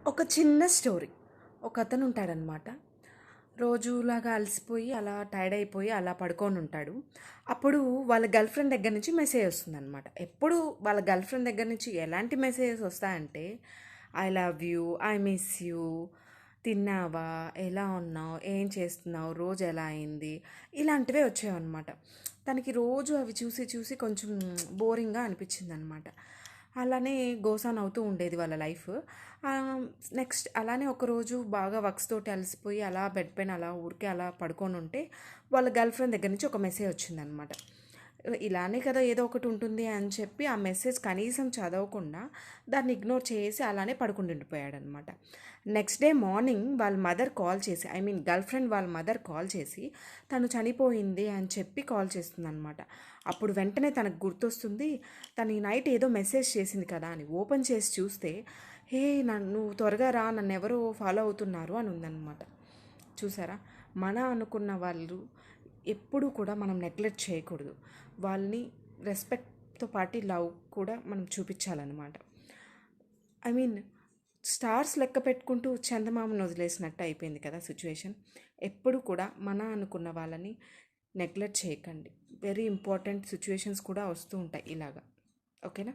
ఒక చిన్న స్టోరీ. ఒకతను ఉంటాడనమాట. రోజులాగా అలసిపోయి, అలా టైర్డ్ అయిపోయి, అలా పడుకొని ఉంటాడు. అప్పుడు వాళ్ళ గర్ల్ ఫ్రెండ్ దగ్గర నుంచి మెసేజ్ వస్తుందనమాట. ఎప్పుడు వాళ్ళ గర్ల్ ఫ్రెండ్ దగ్గర నుంచి ఎలాంటి మెసేజెస్ వస్తాయంటే, I love you, I miss you, తిన్నావా, ఎలా ఉన్నావు, ఏం చేస్తున్నావు, రోజు ఎలా అయింది, ఇలాంటివే వచ్చాయన్నమాట. తనకి రోజు అవి చూసి చూసి కొంచెం బోరింగ్గా అనిపించింది అనమాట. అలానే గోసాన్ అవుతూ ఉండేది వాళ్ళ లైఫ్. నెక్స్ట్ అలానే ఒకరోజు బాగా వర్క్స్ తోటి అలసిపోయి అలా బెడ్ పైన అలా ఊరికే అలా పడుకొని ఉంటే వాళ్ళ గర్ల్ ఫ్రెండ్ దగ్గర నుంచి ఒక మెసేజ్ వచ్చిందనమాట. ఇలానే కదా ఏదో ఒకటి ఉంటుంది అని చెప్పి ఆ మెసేజ్ కనీసం చదవకుండా దాన్ని ఇగ్నోర్ చేసి అలానే పడుకుని ఉండిపోయాడనమాట. నెక్స్ట్ డే మార్నింగ్ వాళ్ళ మదర్ కాల్ చేసి, ఐ మీన్ గర్ల్ ఫ్రెండ్ వాళ్ళ మదర్ కాల్ చేసి తను చనిపోయింది అని చెప్పి కాల్ చేస్తుందనమాట. అప్పుడు వెంటనే తనకు గుర్తొస్తుంది, తను ఈ నైట్ ఏదో మెసేజ్ చేసింది కదా అని. ఓపెన్ చేసి చూస్తే, హే నన్ను త్వరగా రా, నన్ను ఎవరో ఫాలో అవుతున్నారు అని ఉందన్నమాట. చూసారా, మన అనుకున్న వాళ్ళు ఎప్పుడూ కూడా మనం నెగ్లెక్ట్ చేయకూడదు. వాళ్ళని రెస్పెక్ట్తో పాటు లవ్ కూడా మనం చూపించాలన్నమాట. ఐ మీన్ స్టార్స్ లెక్క పెట్టుకుంటూ చందమామను వదిలేసినట్టు అయిపోయింది కదా సిచ్యువేషన్. ఎప్పుడు కూడా మన అనుకున్న వాళ్ళని నెగ్లెక్ట్ చేయకండి. వెరీ ఇంపార్టెంట్ సిచ్యువేషన్స్ కూడా వస్తూ ఉంటాయి ఇలాగా. ఓకేనా?